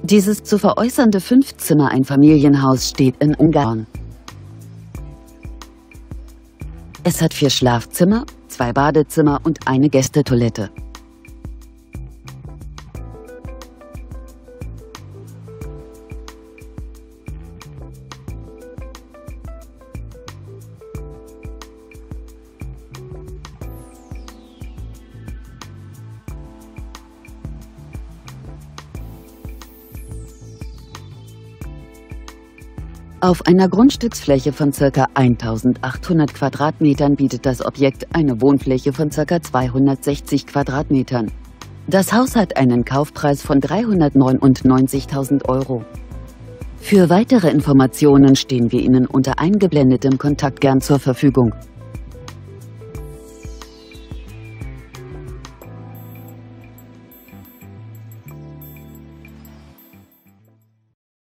Dieses zu veräußernde 5-Zimmer-Einfamilienhaus steht in Ungarn. Es hat 4 Schlafzimmer, 2 Badezimmer und eine Gästetoilette. Auf einer Grundstücksfläche von ca. 1800 Quadratmetern bietet das Objekt eine Wohnfläche von ca. 260 Quadratmetern. Das Haus hat einen Kaufpreis von 399.000 €. Für weitere Informationen stehen wir Ihnen unter eingeblendetem Kontakt gern zur Verfügung.